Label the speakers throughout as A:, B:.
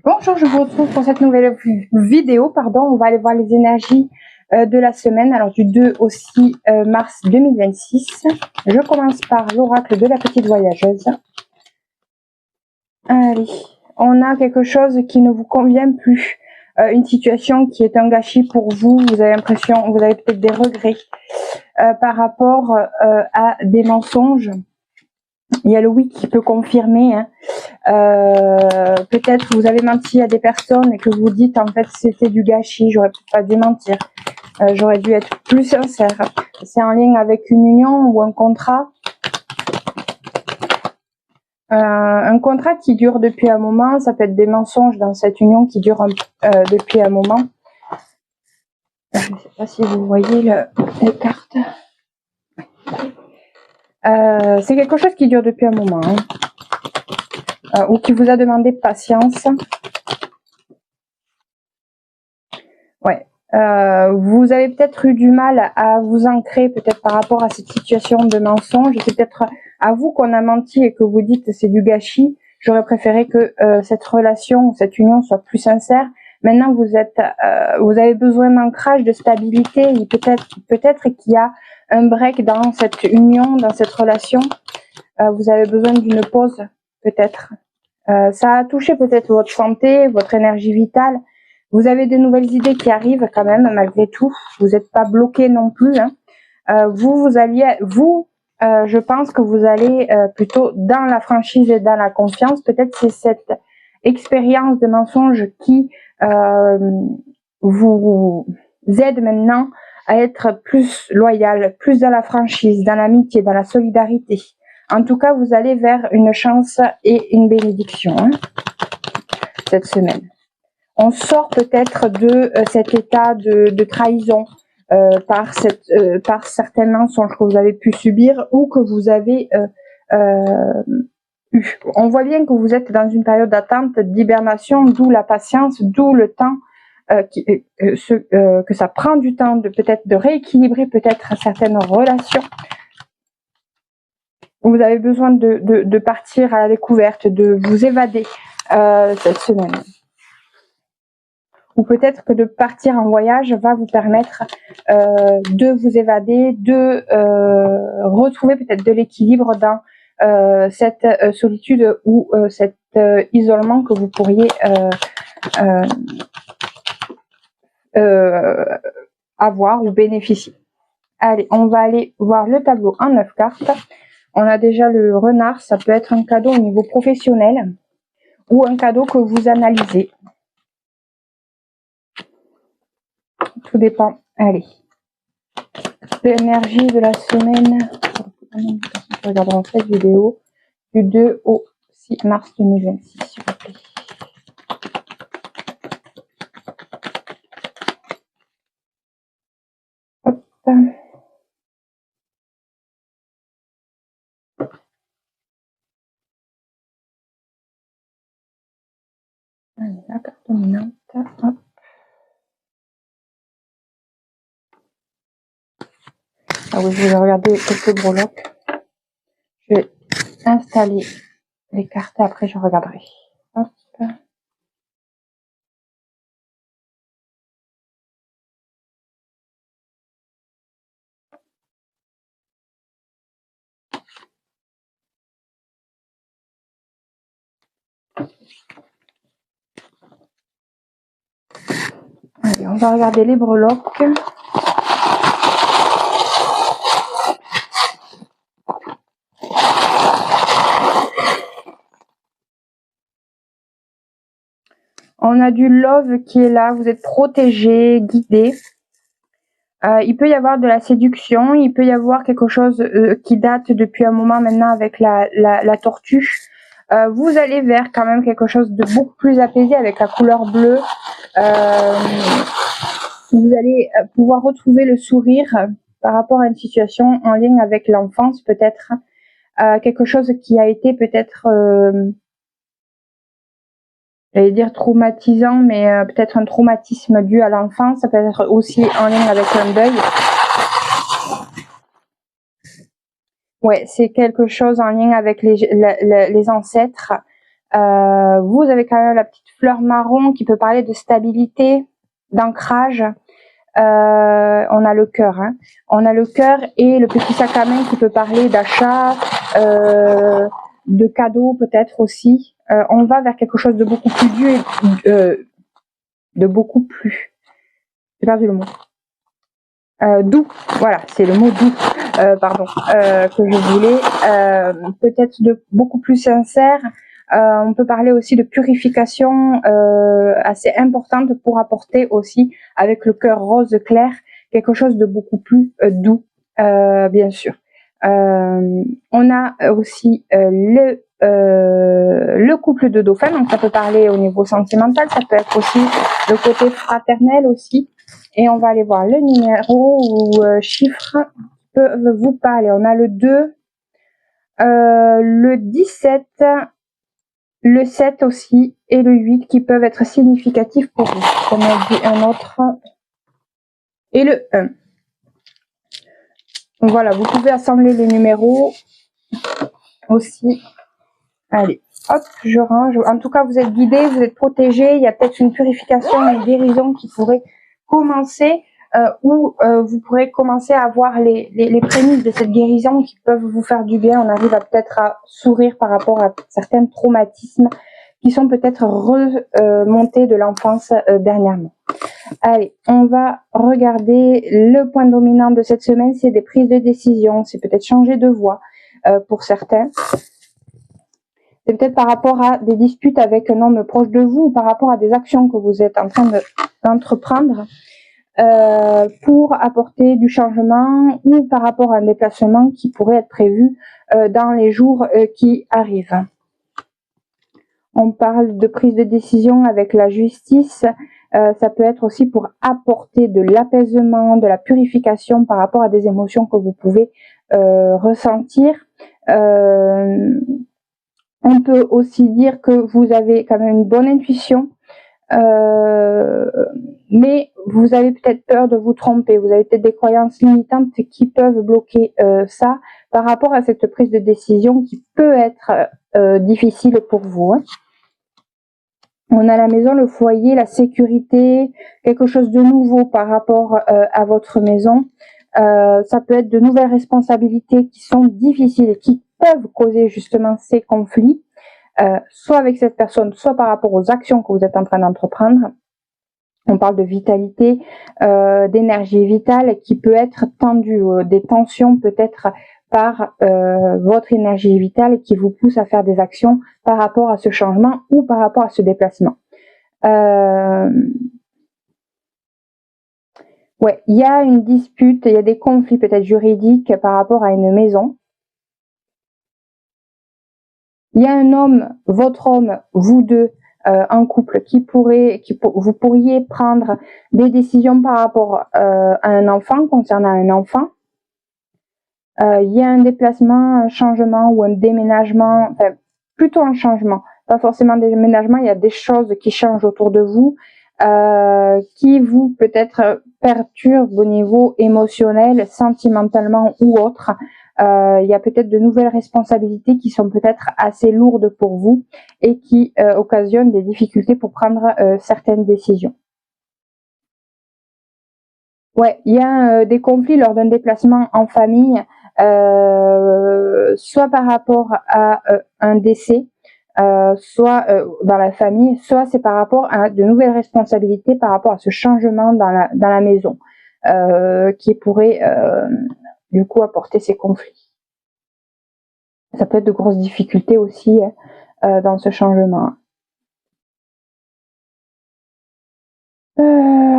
A: Bonjour, je vous retrouve pour cette nouvelle vidéo. On va aller voir les énergies de la semaine, alors du 2 au 6 mars 2026. Je commence par l'oracle de la petite voyageuse. Allez, on a quelque chose qui ne vous convient plus. Une situation qui est un gâchis pour vous. Vous avez l'impression, vous avez peut-être des regrets par rapport à des mensonges. Il y a le oui qui peut confirmer. Peut-être vous avez menti à des personnes et que vous dites en fait c'était du gâchis, j'aurais peut-être pas dû mentir, j'aurais dû être plus sincère. C'est en lien avec une union ou un contrat. Un contrat qui dure depuis un moment, ça peut être des mensonges dans cette union qui dure depuis un moment. Je ne sais pas si vous voyez les cartes. C'est quelque chose qui dure depuis un moment, ou qui vous a demandé patience. Ouais. Vous avez peut-être eu du mal à vous ancrer peut-être par rapport à cette situation de mensonge. C'est peut-être à vous qu'on a menti et que vous dites c'est du gâchis. J'aurais préféré que cette relation, cette union soit plus sincère. Maintenant, vous avez besoin d'ancrage, de stabilité. Peut-être qu'il y a un break dans cette union, dans cette relation. Vous avez besoin d'une pause, peut-être. Ça a touché peut-être votre santé, votre énergie vitale. Vous avez de nouvelles idées qui arrivent quand même, malgré tout. Vous n'êtes pas bloqué non plus. Je pense que vous allez plutôt dans la franchise et dans la confiance. Peut-être c'est cette expérience de mensonge qui vous aide maintenant à être plus loyal, plus dans la franchise, dans l'amitié, dans la solidarité. En tout cas, vous allez vers une chance et une bénédiction cette semaine. On sort peut-être de cet état de trahison par certains mensonges que vous avez pu subir ou que vous avez eu. On voit bien que vous êtes dans une période d'attente, d'hibernation, d'où la patience, d'où le temps que ça prend du temps de peut-être de rééquilibrer peut-être certaines relations. Vous avez besoin de partir à la découverte, de vous évader cette semaine. Ou peut-être que de partir en voyage va vous permettre de vous évader, de retrouver peut-être de l'équilibre dans cette solitude ou cet isolement que vous pourriez avoir ou bénéficier. Allez, on va aller voir le tableau en 9 cartes. On a déjà le renard, ça peut être un cadeau au niveau professionnel ou un cadeau que vous analysez. Tout dépend. Allez. L'énergie de la semaine. Regardons cette vidéo du 2 au 6 mars 2026, s'il vous plaît. Hop. Allez, la carte dominante. Hop. Ah oui, je vais regarder quelques breloques. Je vais installer les cartes et après je regarderai. Hop. Allez, on va regarder les breloques. On a du love qui est là, vous êtes protégé, guidé. Il peut y avoir de la séduction, il peut y avoir quelque chose qui date depuis un moment maintenant avec la tortue. Vous allez vers quand même quelque chose de beaucoup plus apaisé avec la couleur bleue. Vous allez pouvoir retrouver le sourire par rapport à une situation en lien avec l'enfance peut-être. Quelque chose qui a été peut-être... j'allais dire traumatisant, mais peut-être un traumatisme dû à l'enfance. Ça peut être aussi en lien avec un deuil. Ouais, c'est quelque chose en lien avec les ancêtres. Vous avez quand même la petite fleur marron qui peut parler de stabilité, d'ancrage. On a le cœur, hein. On a le cœur et le petit sac à main qui peut parler d'achat, de cadeaux peut-être aussi. On va vers quelque chose de beaucoup plus dur, de beaucoup plus. J'ai perdu le mot. Doux, voilà, c'est le mot doux, pardon, que je voulais. Peut-être de beaucoup plus sincère. On peut parler aussi de purification assez importante pour apporter aussi, avec le cœur rose clair, quelque chose de beaucoup plus doux, bien sûr. On a aussi le couple de dauphins, donc ça peut parler au niveau sentimental, ça peut être aussi le côté fraternel aussi. Et on va aller voir le numéro ou chiffres peuvent vous parler. On a le 2, le 17, le 7 aussi et le 8 qui peuvent être significatifs pour vous. On a dit un autre. Et le 1. Voilà, vous pouvez assembler les numéros aussi. Allez, hop, je range. En tout cas, vous êtes guidé, vous êtes protégé. Il y a peut-être une purification, une guérison qui pourrait commencer, où vous pourrez commencer à avoir les prémices de cette guérison qui peuvent vous faire du bien. On arrive à peut-être à sourire par rapport à certains traumatismes qui sont peut-être remontés de l'enfance dernièrement. Allez, on va regarder le point dominant de cette semaine, c'est des prises de décision, c'est peut-être changer de voie pour certains. C'est peut-être par rapport à des disputes avec un homme proche de vous ou par rapport à des actions que vous êtes en train d'entreprendre pour apporter du changement ou par rapport à un déplacement qui pourrait être prévu dans les jours qui arrivent. On parle de prise de décision avec la justice. Ça peut être aussi pour apporter de l'apaisement, de la purification par rapport à des émotions que vous pouvez ressentir. On peut aussi dire que vous avez quand même une bonne intuition, mais vous avez peut-être peur de vous tromper. Vous avez peut-être des croyances limitantes qui peuvent bloquer ça par rapport à cette prise de décision qui peut être difficile pour vous, hein. On a la maison, le foyer, la sécurité, quelque chose de nouveau par rapport à votre maison. Ça peut être de nouvelles responsabilités qui sont difficiles et qui peuvent causer justement ces conflits, soit avec cette personne, soit par rapport aux actions que vous êtes en train d'entreprendre. On parle de vitalité, d'énergie vitale qui peut être tendue, des tensions peut-être par votre énergie vitale qui vous pousse à faire des actions par rapport à ce changement ou par rapport à ce déplacement. Ouais, il y a une dispute, il y a des conflits peut-être juridiques par rapport à une maison. Il y a un homme, votre homme, vous deux, en couple, vous pourriez prendre des décisions par rapport à un enfant, concernant un enfant. Il y a un déplacement, un changement ou un déménagement, enfin, plutôt un changement, pas forcément un déménagement, il y a des choses qui changent autour de vous, qui vous peut-être perturbent au niveau émotionnel, sentimentalement ou autre. Il y a peut-être de nouvelles responsabilités qui sont peut-être assez lourdes pour vous et qui occasionnent des difficultés pour prendre certaines décisions. Ouais, il y a des conflits lors d'un déplacement en famille, soit par rapport à un décès, soit dans la famille, soit c'est par rapport à de nouvelles responsabilités par rapport à ce changement dans la maison, qui pourrait du coup apporter ces conflits. Ça peut être de grosses difficultés aussi dans ce changement.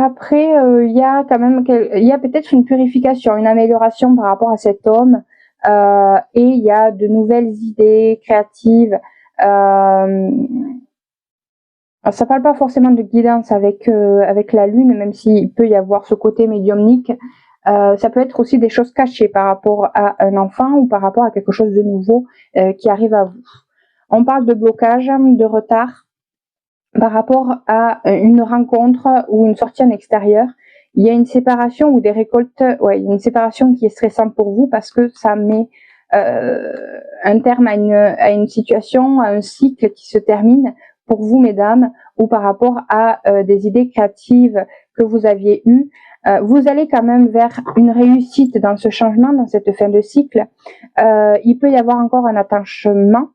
A: Après, il y a quand même, il y a peut-être une purification, une amélioration par rapport à cet homme, et il y a de nouvelles idées créatives. Alors ça parle pas forcément de guidance avec la lune, même s'il peut y avoir ce côté médiumnique. Ça peut être aussi des choses cachées par rapport à un enfant ou par rapport à quelque chose de nouveau qui arrive à vous. On parle de blocage, de retard par rapport à une rencontre ou une sortie en extérieur. Il y a une séparation ou des récoltes, ouais, il y a une séparation qui est stressante pour vous parce que ça met un terme à une situation, à un cycle qui se termine pour vous, mesdames, ou par rapport à des idées créatives que vous aviez eues. Vous allez quand même vers une réussite dans ce changement, dans cette fin de cycle. Il peut y avoir encore un attachement.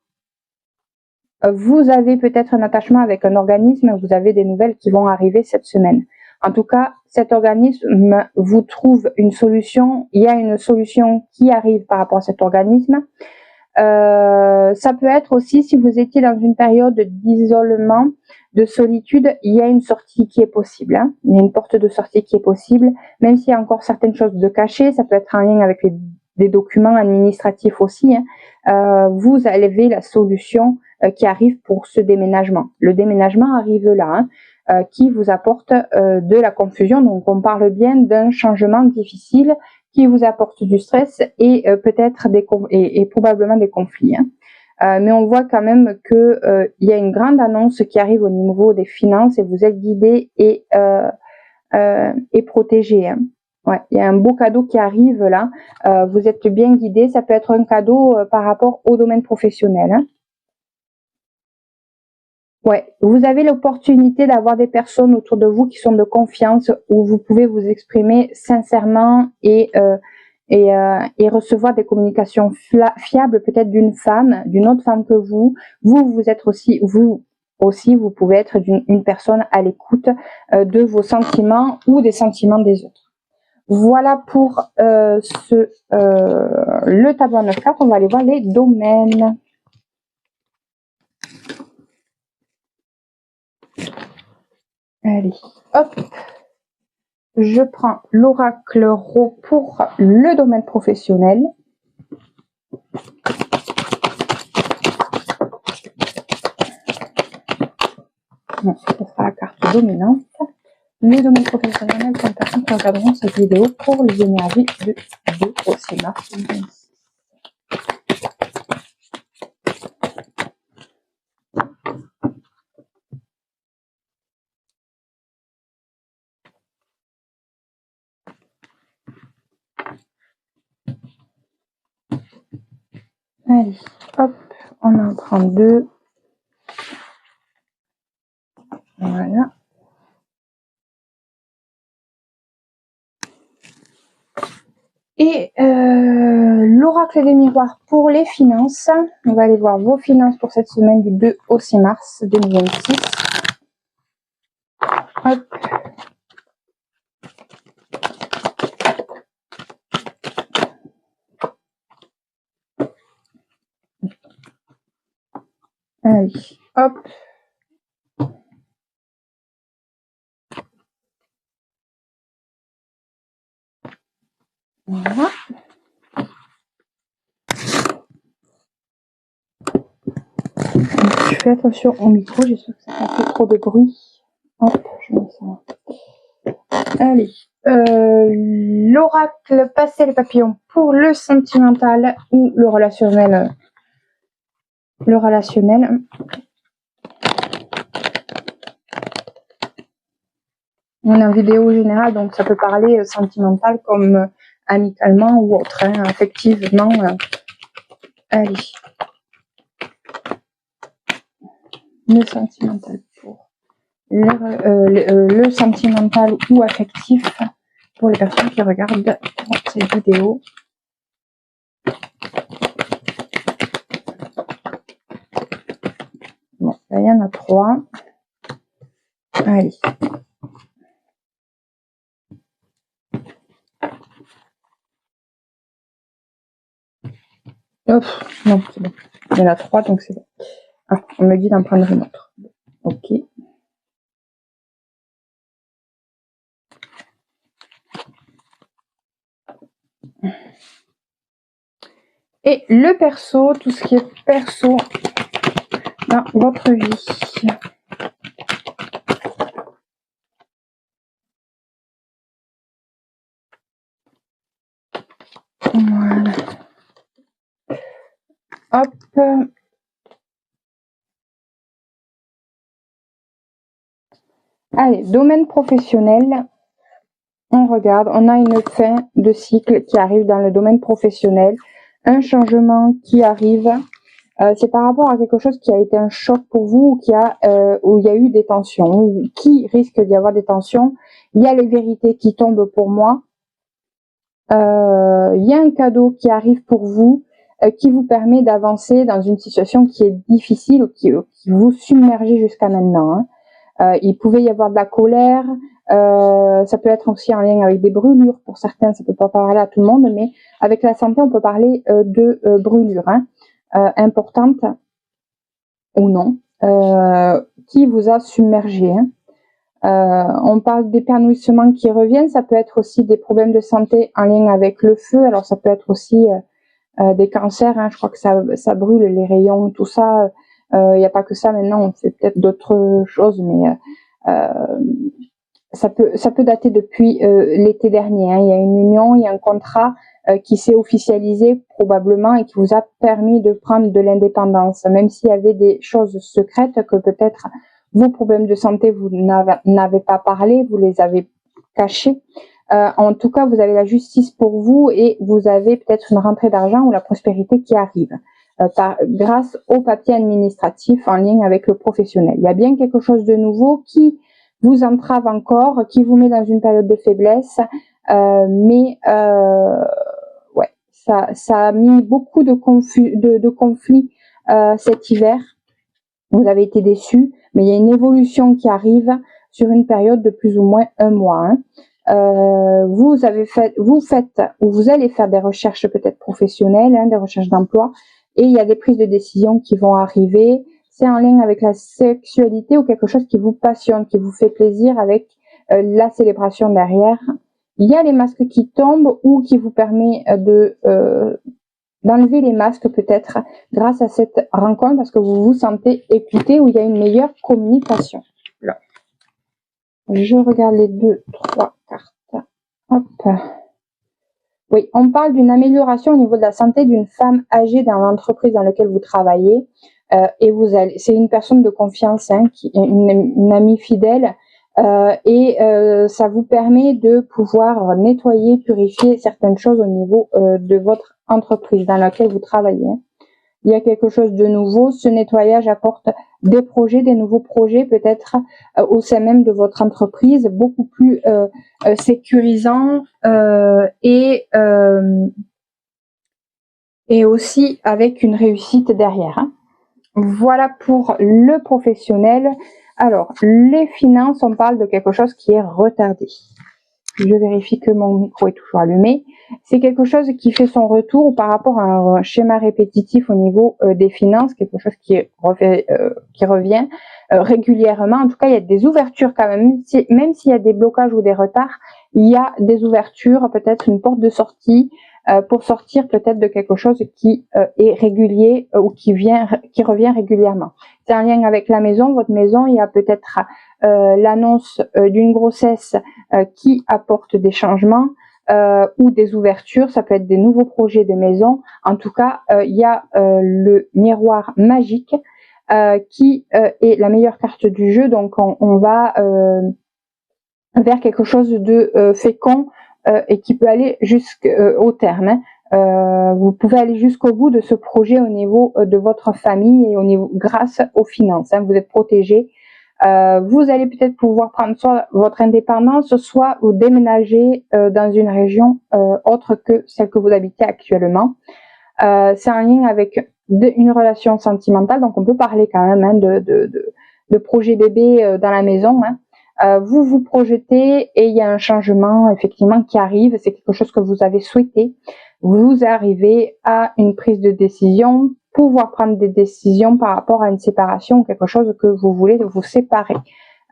A: Vous avez peut-être un attachement avec un organisme, vous avez des nouvelles qui vont arriver cette semaine. En tout cas, cet organisme vous trouve une solution, il y a une solution qui arrive par rapport à cet organisme. Ça peut être aussi, si vous étiez dans une période d'isolement, de solitude, il y a une sortie qui est possible. Hein. Il y a une porte de sortie qui est possible, même s'il y a encore certaines choses de cachées, ça peut être en lien avec des documents administratifs aussi. Hein. Vous avez la solution qui arrive pour ce déménagement. Le déménagement arrive là, hein, qui vous apporte de la confusion. Donc on parle bien d'un changement difficile qui vous apporte du stress et peut-être et probablement des conflits. Hein. Mais on voit quand même que il y a une grande annonce qui arrive au niveau des finances et vous êtes guidé et protégé. Hein. Ouais, il y a un beau cadeau qui arrive là. Vous êtes bien guidé. Ça peut être un cadeau par rapport au domaine professionnel. Hein. Ouais, vous avez l'opportunité d'avoir des personnes autour de vous qui sont de confiance, où vous pouvez vous exprimer sincèrement et recevoir des communications fiables, peut-être d'une autre femme que vous. Vous êtes aussi, vous pouvez être une personne à l'écoute de vos sentiments ou des sentiments des autres. Voilà pour le tableau en 9 cartes. On va aller voir les domaines. Allez, hop, je prends l'oracle Ro pour le domaine professionnel. Non, ce sera la carte dominante. Le domaine professionnel, comme personne qui regarderont cette vidéo pour les énergies de 2 au 6 mars 2026. Allez, hop, on en prend 2. Voilà. Et l'oracle des miroirs pour les finances. On va aller voir vos finances pour cette semaine du 2 au 6 mars 2026. Hop. Allez, hop. Voilà. Je fais attention au micro, j'espère que ça n'a pas fait trop de bruit. Hop, je mets ça. Allez, l'oracle passer les papillons pour le sentimental ou le relationnel. Le relationnel. On est en vidéo générale, donc ça peut parler sentimental comme amicalement ou autre, hein, affectivement. Allez. Le sentimental pour le sentimental ou affectif pour les personnes qui regardent cette vidéo. Bon, là, il y en a 3. Allez. Hop, non, c'est bon. Il y en a 3, donc c'est bon. Ah, on me dit d'en prendre une autre. Ok. Et le perso, tout ce qui est perso dans votre vie. Voilà. Hop. Allez, domaine professionnel. On regarde, on a une fin de cycle qui arrive dans le domaine professionnel. un changement qui arrive. C'est par rapport à quelque chose qui a été un choc pour vous, ou où il y a eu des tensions, ou qui risque d'y avoir des tensions. Il y a les vérités qui tombent pour moi. Il y a un cadeau qui arrive pour vous, qui vous permet d'avancer dans une situation qui est difficile ou qui vous submergeait jusqu'à maintenant. Il pouvait y avoir de la colère, ça peut être aussi en lien avec des brûlures. Pour certains, ça peut pas parler à tout le monde, mais avec la santé, on peut parler de brûlures importantes ou non, qui vous a submergé. On parle d'épanouissement qui revient, ça peut être aussi des problèmes de santé en lien avec le feu, alors ça peut être aussi des cancers, je crois que ça brûle, les rayons, tout ça, il n'y a pas que ça maintenant, on fait peut-être d'autres choses, mais ça peut dater depuis l'été dernier. Il y a une union, il y a un contrat qui s'est officialisé probablement et qui vous a permis de prendre de l'indépendance, même s'il y avait des choses secrètes que peut-être vos problèmes de santé, vous n'avez pas parlé, vous les avez cachés. En tout cas, vous avez la justice pour vous et vous avez peut-être une rentrée d'argent ou la prospérité qui arrive grâce aux papiers administratifs en lien avec le professionnel. Il y a bien quelque chose de nouveau qui vous entrave encore, qui vous met dans une période de faiblesse, mais ouais, ça a mis beaucoup de conflits cet hiver. Vous avez été déçus, mais il y a une évolution qui arrive sur une période de plus ou moins un mois. Vous allez faire des recherches peut-être professionnelles, des recherches d'emploi, et il y a des prises de décision qui vont arriver. C'est en lien avec la sexualité ou quelque chose qui vous passionne, qui vous fait plaisir avec la célébration derrière. Il y a les masques qui tombent ou qui vous permet d'enlever les masques peut-être grâce à cette rencontre parce que vous vous sentez écouté ou il y a une meilleure communication. Là. Je regarde les 2-3 cartes. Hop. Oui, on parle d'une amélioration au niveau de la santé d'une femme âgée dans l'entreprise dans laquelle vous travaillez. C'est une personne de confiance, une amie fidèle, ça vous permet de pouvoir nettoyer, purifier certaines choses au niveau de votre entreprise dans laquelle vous travaillez. Il y a quelque chose de nouveau. Ce nettoyage apporte des projets, des nouveaux projets, peut-être au sein même de votre entreprise, beaucoup plus sécurisants et aussi avec une réussite derrière. Voilà pour le professionnel. Alors, les finances, on parle de quelque chose qui est retardé. Je vérifie que mon micro est toujours allumé. C'est quelque chose qui fait son retour par rapport à un schéma répétitif au niveau des finances, quelque chose qui revient régulièrement. En tout cas, il y a des ouvertures quand même. Même s'il y a des blocages ou des retards, il y a des ouvertures, peut-être une porte de sortie, pour sortir peut-être de quelque chose qui est régulier ou qui revient régulièrement. C'est en lien avec la maison, votre maison, il y a peut-être l'annonce d'une grossesse qui apporte des changements ou des ouvertures, ça peut être des nouveaux projets de maison. En tout cas, il y a le miroir magique qui est la meilleure carte du jeu, donc on va vers quelque chose de fécond et qui peut aller jusqu'au terme. Vous pouvez aller jusqu'au bout de ce projet au niveau de votre famille et au niveau grâce aux finances. Vous êtes protégé. Vous allez peut-être pouvoir prendre soit votre indépendance, soit vous déménager dans une région autre que celle que vous habitez actuellement. C'est en lien avec une relation sentimentale, donc on peut parler quand même de projet bébé dans la maison. Vous vous projetez et il y a un changement effectivement qui arrive, c'est quelque chose que vous avez souhaité. Vous arrivez à une prise de décision, pouvoir prendre des décisions par rapport à une séparation, quelque chose que vous voulez vous séparer.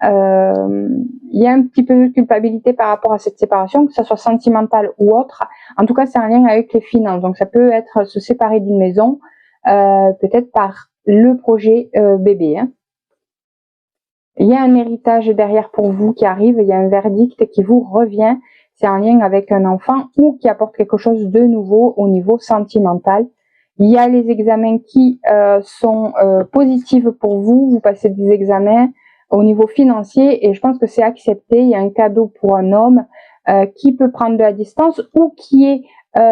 A: Il y a un petit peu de culpabilité par rapport à cette séparation, que ce soit sentimentale ou autre. En tout cas, c'est un lien avec les finances. Donc, ça peut être se séparer d'une maison, peut-être par le projet bébé. Il y a un héritage derrière pour vous qui arrive, il y a un verdict qui vous revient. C'est en lien avec un enfant ou qui apporte quelque chose de nouveau au niveau sentimental. Il y a les examens qui sont positifs pour vous. Vous passez des examens au niveau financier et je pense que c'est accepté. Il y a un cadeau pour un homme qui peut prendre de la distance ou qui est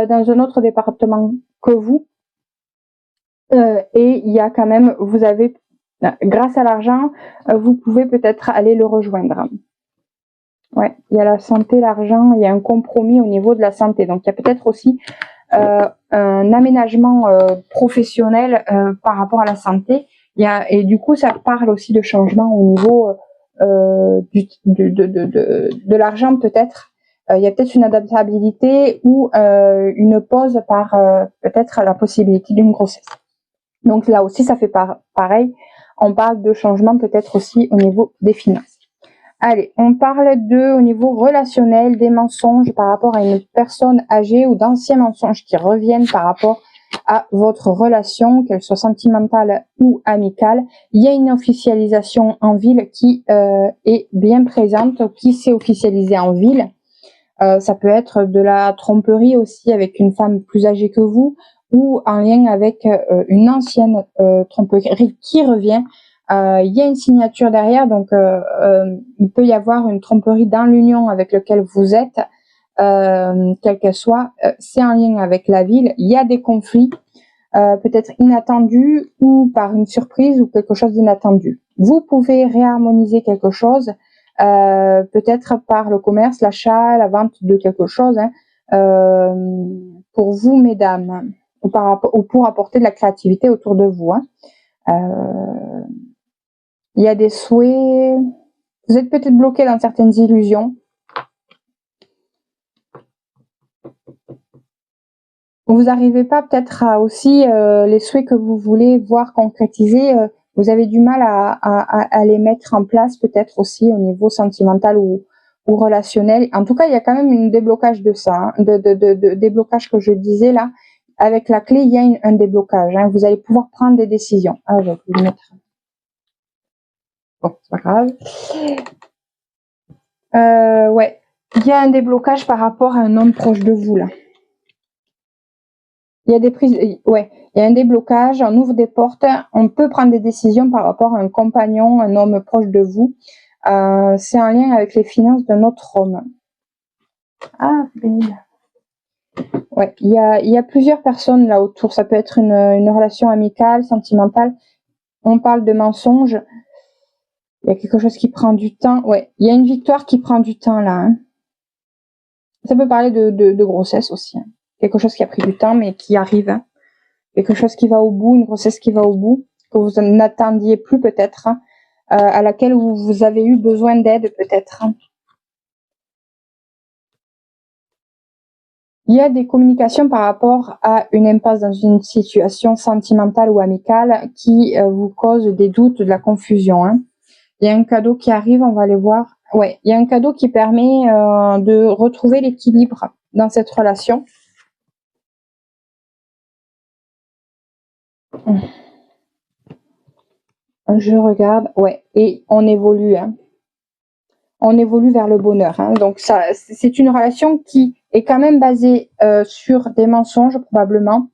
A: dans un autre département que vous. Et il y a quand même, vous avez, grâce à l'argent, vous pouvez peut-être aller le rejoindre. Ouais, il y a la santé, l'argent, il y a un compromis au niveau de la santé. Donc il y a peut-être aussi un aménagement professionnel par rapport à la santé. Et du coup, ça parle aussi de changement au niveau de l'argent peut-être. Il y a peut-être une adaptabilité ou une pause par peut-être la possibilité d'une grossesse. Donc là aussi, ça fait pareil. On parle de changement peut-être aussi au niveau des finances. Allez, on parle au niveau relationnel, des mensonges par rapport à une personne âgée ou d'anciens mensonges qui reviennent par rapport à votre relation, qu'elle soit sentimentale ou amicale. Il y a une officialisation en ville qui est bien présente, qui s'est officialisée en ville. Ça peut être de la tromperie aussi avec une femme plus âgée que vous ou en lien avec une ancienne tromperie qui revient. Il y a une signature derrière, donc il peut y avoir une tromperie dans l'union avec laquelle vous êtes, quelle qu'elle soit. C'est en lien avec la ville. Il y a des conflits, peut-être inattendus ou par une surprise ou quelque chose d'inattendu. Vous pouvez réharmoniser quelque chose, peut-être par le commerce, l'achat, la vente de quelque chose, pour vous, mesdames, ou pour apporter de la créativité autour de vous. Il y a des souhaits. Vous êtes peut-être bloqué dans certaines illusions. Vous n'arrivez pas peut-être à aussi les souhaits que vous voulez voir concrétisés. Vous avez du mal à les mettre en place peut-être aussi au niveau sentimental ou relationnel. En tout cas, il y a quand même un déblocage de ça, déblocage que je disais là. Avec la clé, il y a un déblocage. Vous allez pouvoir prendre des décisions. Ah, je vais vous le mettre. Bon, c'est pas grave. Ouais, il y a un déblocage par rapport à un homme proche de vous là. Il y a des prises, ouais, il y a un déblocage, on ouvre des portes, on peut prendre des décisions par rapport à un compagnon, un homme proche de vous. C'est en lien avec les finances d'un autre homme. Ah, belle. Ouais, il y a plusieurs personnes là autour. Ça peut être une relation amicale, sentimentale. On parle de mensonges. Il y a quelque chose qui prend du temps. Ouais, il y a une victoire qui prend du temps là. Ça peut parler de grossesse aussi. Quelque chose qui a pris du temps mais qui arrive. Quelque chose qui va au bout, une grossesse qui va au bout, que vous n'attendiez plus peut-être, à laquelle vous avez eu besoin d'aide peut-être. Il y a des communications par rapport à une impasse dans une situation sentimentale ou amicale qui vous cause des doutes, de la confusion. Il y a un cadeau qui arrive, on va aller voir. Ouais, il y a un cadeau qui permet de retrouver l'équilibre dans cette relation. Je regarde, ouais, et on évolue. On évolue vers le bonheur. Donc ça, c'est une relation qui est quand même basée sur des mensonges probablement.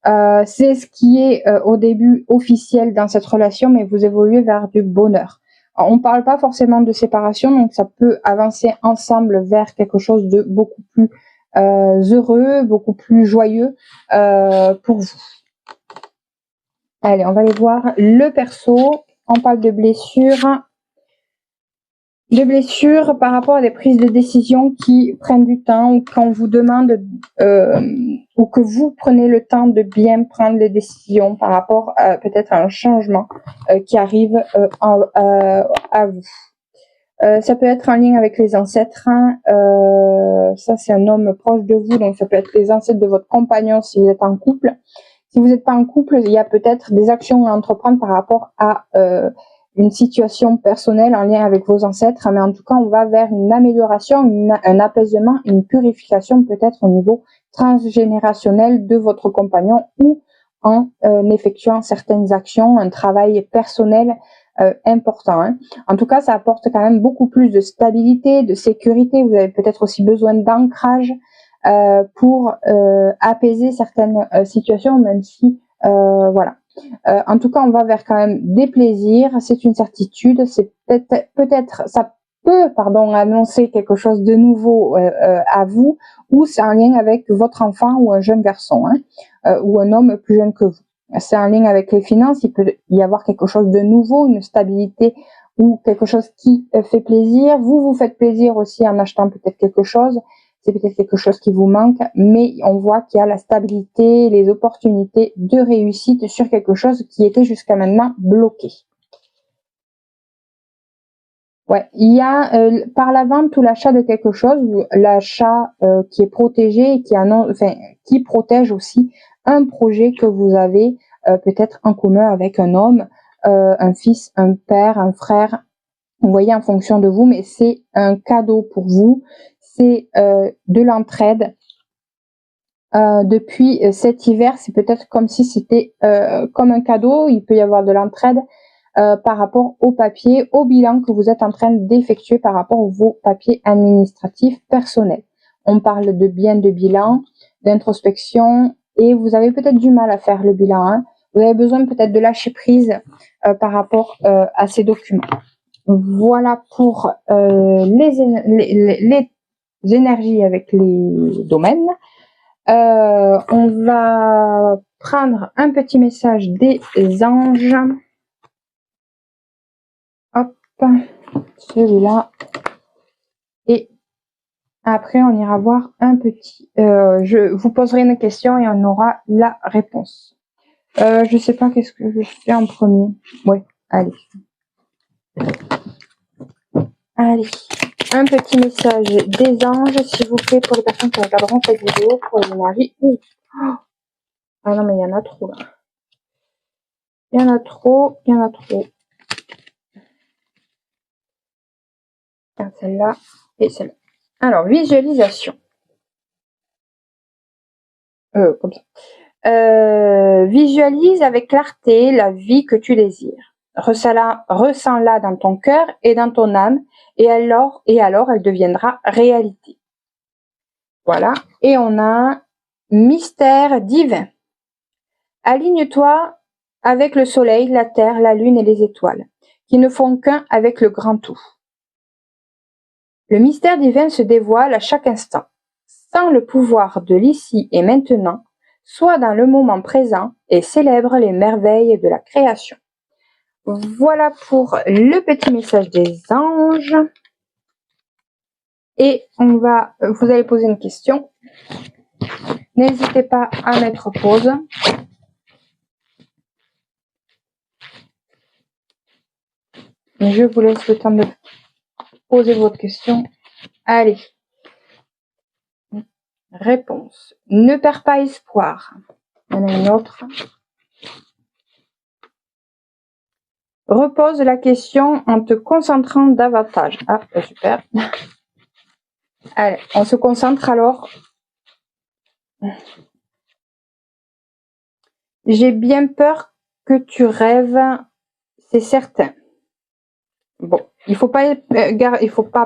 A: C'est ce qui est au début officiel dans cette relation, mais vous évoluez vers du bonheur. Alors, on ne parle pas forcément de séparation, donc ça peut avancer ensemble vers quelque chose de beaucoup plus heureux, beaucoup plus joyeux pour vous. Allez, on va aller voir le perso. On parle de blessures. De blessures par rapport à des prises de décision qui prennent du temps ou quand on vous demande ou que vous prenez le temps de bien prendre les décisions par rapport à peut-être à un changement qui arrive à vous. Ça peut être en lien avec les ancêtres. Ça, c'est un homme proche de vous, donc ça peut être les ancêtres de votre compagnon si vous êtes en couple. Si vous n'êtes pas en couple, il y a peut-être des actions à entreprendre par rapport à une situation personnelle en lien avec vos ancêtres, mais en tout cas, on va vers une amélioration, un apaisement, une purification peut-être au niveau transgénérationnel de votre compagnon ou en effectuant certaines actions, un travail personnel important. En tout cas, ça apporte quand même beaucoup plus de stabilité, de sécurité. Vous avez peut-être aussi besoin d'ancrage pour apaiser certaines situations, même si voilà. En tout cas, on va vers quand même des plaisirs. C'est une certitude. C'est peut-être ça peut, pardon, annoncer quelque chose de nouveau à vous, ou c'est un lien avec votre enfant ou un jeune garçon, hein, ou un homme plus jeune que vous. C'est un lien avec les finances, il peut y avoir quelque chose de nouveau, une stabilité ou quelque chose qui fait plaisir. Vous vous faites plaisir aussi en achetant peut-être quelque chose, c'est peut-être quelque chose qui vous manque, mais on voit qu'il y a la stabilité, les opportunités de réussite sur quelque chose qui était jusqu'à maintenant bloqué. Ouais, il y a par la vente ou l'achat de quelque chose, l'achat qui est protégé et qui protège aussi un projet que vous avez peut-être en commun avec un homme, un fils, un père, un frère. Vous voyez en fonction de vous, mais c'est un cadeau pour vous, c'est de l'entraide. Depuis cet hiver, c'est peut-être comme si c'était comme un cadeau. Il peut y avoir de l'entraide par rapport au papier, au bilan que vous êtes en train d'effectuer par rapport à vos papiers administratifs personnels. On parle de bien de bilan, d'introspection, et vous avez peut-être du mal à faire le bilan. Hein. Vous avez besoin peut-être de lâcher prise par rapport à ces documents. Voilà pour les énergies avec les domaines. On va prendre un petit message des anges. Hop, celui-là. Et après, on ira voir un petit... je vous poserai une question et on aura la réponse. Je sais pas qu'est-ce que je fais en premier. Ouais, allez. Allez. Un petit message des anges, s'il vous plaît, pour les personnes qui regarderont cette vidéo, pour les énergies. Ah non, mais il y en a trop, là. Il y en a trop, il y en a trop. Celle-là et celle-là. Alors, visualisation. Comme ça. Visualise avec clarté la vie que tu désires. Ressens-la dans ton cœur et dans ton âme, et alors elle deviendra réalité. Voilà. Et on a mystère divin. Aligne-toi avec le soleil, la terre, la lune et les étoiles, qui ne font qu'un avec le grand tout. Le mystère divin se dévoile à chaque instant. Sans le pouvoir de l'ici et maintenant, sois dans le moment présent et célèbre les merveilles de la création. Voilà pour le petit message des anges. Et vous allez poser une question. N'hésitez pas à mettre pause. Je vous laisse le temps de poser votre question. Allez. Réponse. Ne perds pas espoir. Il y en a une autre. Repose la question en te concentrant davantage. Ah, super. Allez, on se concentre alors. J'ai bien peur que tu rêves, c'est certain. Bon, il faut pas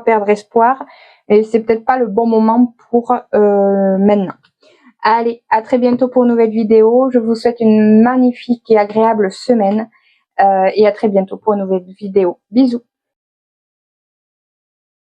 A: perdre espoir, et c'est peut-être pas le bon moment pour maintenant. Allez, à très bientôt pour une nouvelle vidéo. Je vous souhaite une magnifique et agréable semaine et à très bientôt pour une nouvelle vidéo. Bisous.